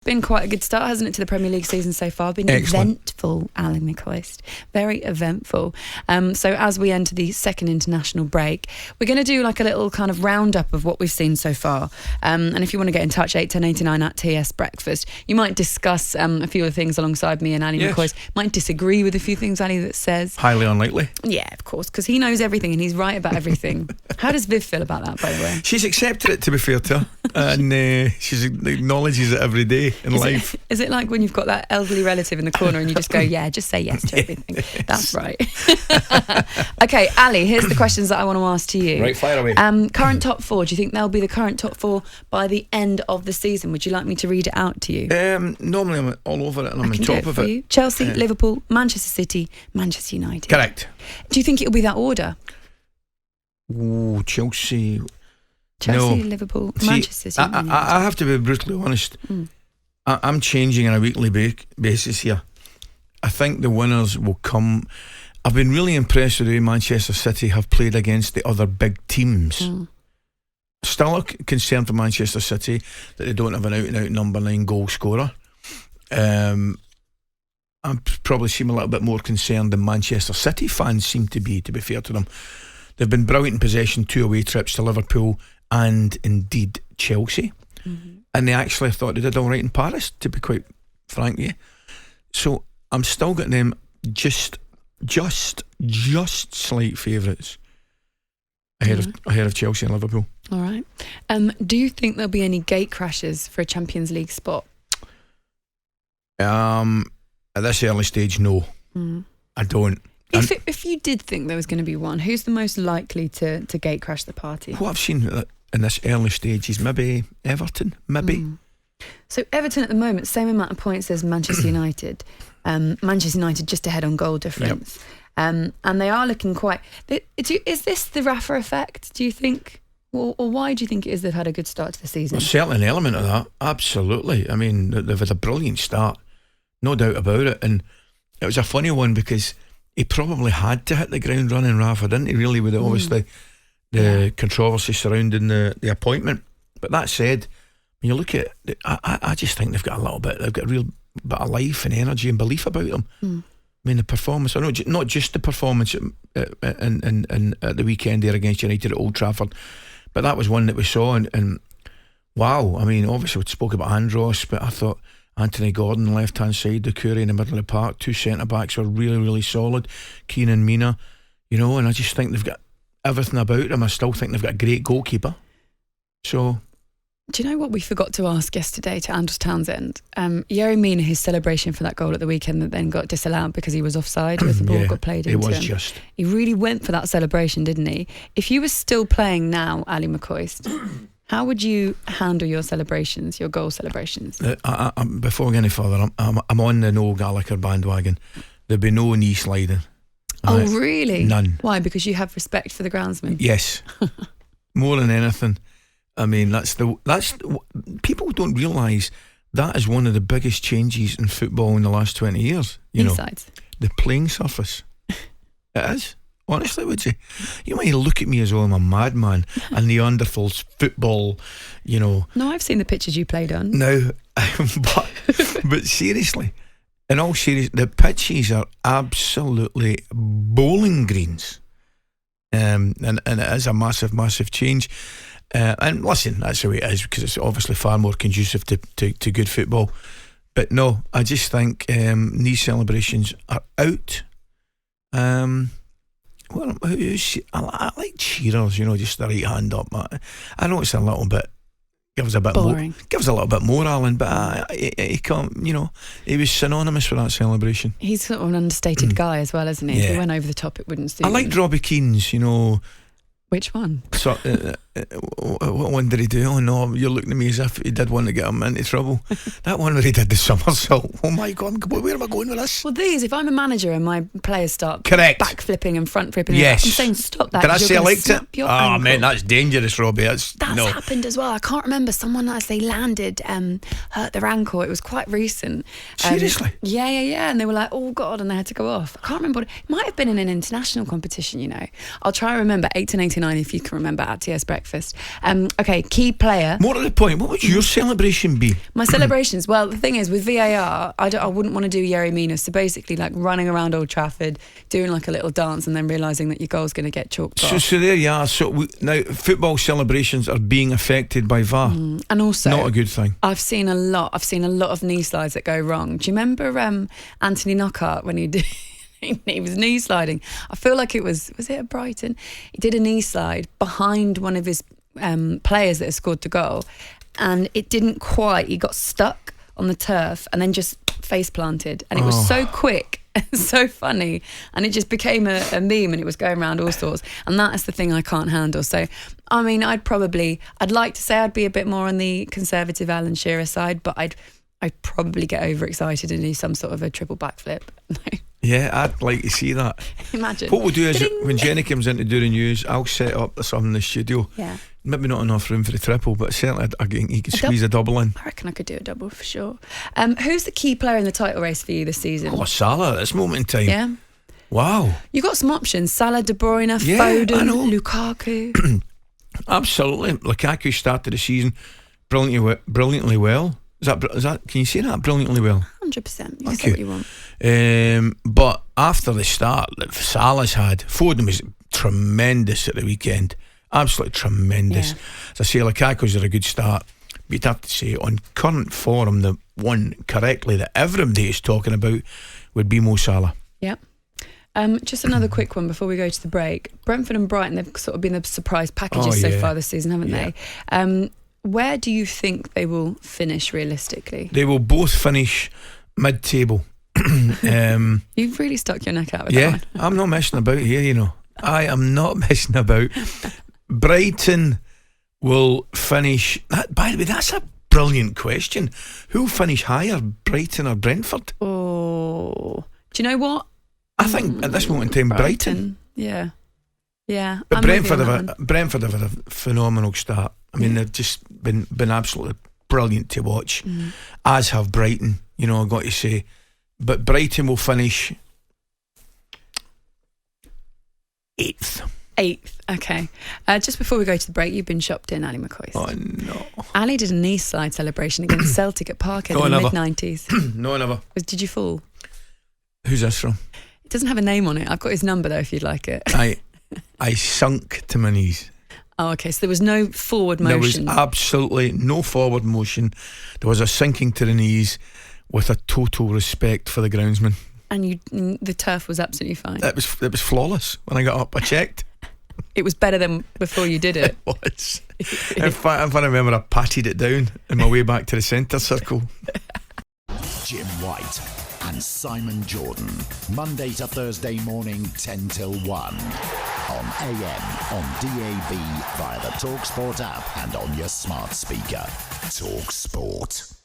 Been quite a good start, hasn't it, to the Premier League season so far? Been eventful, Alan McCoist. Very eventful. So as we enter the second international break, we're going to do like a little kind of roundup of what we've seen so far. And if you want to get in touch, 81089 at TS Breakfast. You might discuss a few of the things alongside me and Ali McCoist. Might disagree with a few things Ali that says. Highly unlikely. Yeah, of course, because he knows everything and he's right about everything. How does Viv feel about that, by the way? She's accepted it, to be fair to her. And she acknowledges it every day in life. Is it like when you've got that elderly relative in the corner and you just go, yeah, just say yes to everything? Yes. That's right. Okay, Ali, here's the questions that I want to ask to you. Right, fire away. Current top four. Do you think they'll be the current top four by the end of the season? Would you like me to read it out to you? Normally I'm all over it and I'm on top of it. Chelsea, Liverpool, Manchester City, Manchester United. Correct. Do you think it'll be that order? Ooh, Chelsea, Liverpool, Manchester City. I have to be brutally honest. I'm changing on a weekly basis here. I think the winners will come. I've been really impressed with the way Manchester City have played against the other big teams. Still concerned for Manchester City that they don't have an out-and-out number 9 goal scorer. I'm probably seem a little bit more concerned than Manchester City fans seem to be fair to them. They've been brilliant in possession, 2 away trips to Liverpool and indeed Chelsea. And they actually thought they did all right in Paris, to be quite frank with you. So I'm still getting them just slight favourites ahead of Chelsea and Liverpool. All right. Do you think there'll be any gate crashes for a Champions League spot? At this early stage, no. I don't. If you did think there was going to be one, who's the most likely to gate crash the party? What I've seen in this early stage is maybe Everton, So Everton at the moment, same amount of points as Manchester United. Manchester United just ahead on goal difference. Yep. And they are looking quite... Is this the Rafa effect, do you think? Or why do you think it is they've had a good start to the season? There's certainly an element of that, absolutely. I mean, they've had a brilliant start, no doubt about it. And it was a funny one because he probably had to hit the ground running, Rafa, didn't he, really, with obviously the controversy surrounding the appointment. But that said, when you look at it, I just think they've got a real bit of life and energy and belief about them. I mean, the performance, not just the performance at the weekend there against United at Old Trafford, but that was one that we saw and wow, I mean, obviously we spoke about Andros, but I thought Anthony Gordon left hand side, Doucouré in the middle of the park, 2 centre backs were really, really solid, Keenan Mina, and I just think they've got everything about them. I still think they've got a great goalkeeper. So, do you know what we forgot to ask yesterday to Andros Townsend? Yerry Mina, his celebration for that goal at the weekend that then got disallowed because he was offside as the ball got played into him. He really went for that celebration, didn't he? If you were still playing now, Ali McCoist, how would you handle your celebrations, your goal celebrations? Before we go any further, I'm on the no Gallagher bandwagon. There'd be no knee sliding. Oh, really? None. Why? Because you have respect for the groundsman? Yes. More than anything. I mean, that's people don't realise that is one of the biggest changes in football in the last 20 years. The playing surface. It is. Honestly, would you? You might look at me as though I'm a madman and Neanderthals football, No, I've seen the pitches you played on. No, but seriously, in all seriousness, the pitches are absolutely bowling greens, and it is a massive, massive change. And listen, that's the way it is because it's obviously far more conducive to good football. But no, I just think these celebrations are out. Well, I like cheerers, just the right hand up. I know it's a little bit, gives a bit boring. Gives a little bit more, Alan, but he can't, he was synonymous with that celebration. He's sort of an understated guy as well, isn't he? Yeah. If he went over the top, it wouldn't suit I liked Robbie Keane's, Which one? So, what one did he do? Oh no, you're looking at me as if he did one to get him into trouble. That one where he did the somersault. Oh my God, where am I going with this? Well, if I'm a manager and my players start backflipping and front flipping, yes. I'm saying stop that. Did I say I liked it? Oh man, that's dangerous, Robbie. That's happened as well. I can't remember. Someone as they landed hurt their ankle. It was quite recent. Seriously? Yeah. And they were like, oh God, and they had to go off. I can't remember. It might have been in an international competition. I'll try and remember. 8 to 89 if you can remember at TS Breakfast. breakfast. Okay, key player. More to the point, what would your celebration be? My celebrations. Well, the thing is, with VAR, I wouldn't want to do Yerry Mina. So basically, like running around Old Trafford, doing like a little dance, and then realising that your goal's going to get chalked off. So there you are. So now football celebrations are being affected by VAR. And also, not a good thing. I've seen a lot of knee slides that go wrong. Do you remember Anthony Knockaert when he did? He was knee sliding. I feel like it was it at Brighton? He did a knee slide behind one of his players that had scored the goal, and it didn't quite. He got stuck on the turf and then just face planted, and it was so quick and so funny, and it just became a meme, and it was going around all sorts. And that is the thing I can't handle. So, I mean, I'd like to say I'd be a bit more on the conservative Alan Shearer side, but I'd probably get overexcited and do some sort of a triple backflip. Yeah, I'd like to see that. Imagine. What we'll do is when Jenny comes in to do the news, I'll set up something in the studio. Yeah. Maybe not enough room for the triple, but certainly you can squeeze a double in. I reckon I could do a double for sure. Who's the key player in the title race for you this season? Oh, Salah at this moment in time. Yeah. Wow. You've got some options. Salah, De Bruyne, Foden, Lukaku. Absolutely. Lukaku started the season brilliantly well. Is that? Can you say that brilliantly well? 100%. You can say what you want. But after the start that Salah's had, Foden was tremendous at the weekend. Absolutely tremendous. Yeah. As I say, Lukaku's had a good start. But you'd have to say, on current form, the one correctly that everybody is talking about would be Mo Salah. Yeah. Just another quick one before we go to the break. Brentford and Brighton, they've sort of been the surprise packages so far this season, haven't they? Where do you think they will finish realistically? They will both finish mid-table. You've really stuck your neck out with that one. I'm not messing about here, you know. I am not messing about. Brighton will finish. By the way, that's a brilliant question. Who'll finish higher, Brighton or Brentford? Oh, do you know what? I think at this moment in time, Brighton. Yeah. But Brentford have had a phenomenal start. I mean, they've just been absolutely brilliant to watch, as have Brighton, you know, I've got to say. But Brighton will finish 8th. 8th, okay. Just before we go to the break, you've been shopped in, Ali McCoist. Oh, no. Ali did a knee slide celebration against Celtic at Parkhead in the mid-90s. No, never. Did you fall? Who's this from? It doesn't have a name on it. I've got his number, though, if you'd like it. I sunk to my knees. Oh, okay. So there was no forward motion. There was absolutely no forward motion. There was a sinking to the knees with a total respect for the groundsman. And the turf was absolutely fine. It was flawless. When I got up, I checked. It was better than before you did it. It was. In fact, if I remember, I patted it down on my way back to the centre circle. Jim White and Simon Jordan, Monday to Thursday morning, 10 till 1. On AM, on DAB, via the talkSPORT app and on your smart speaker. talkSPORT.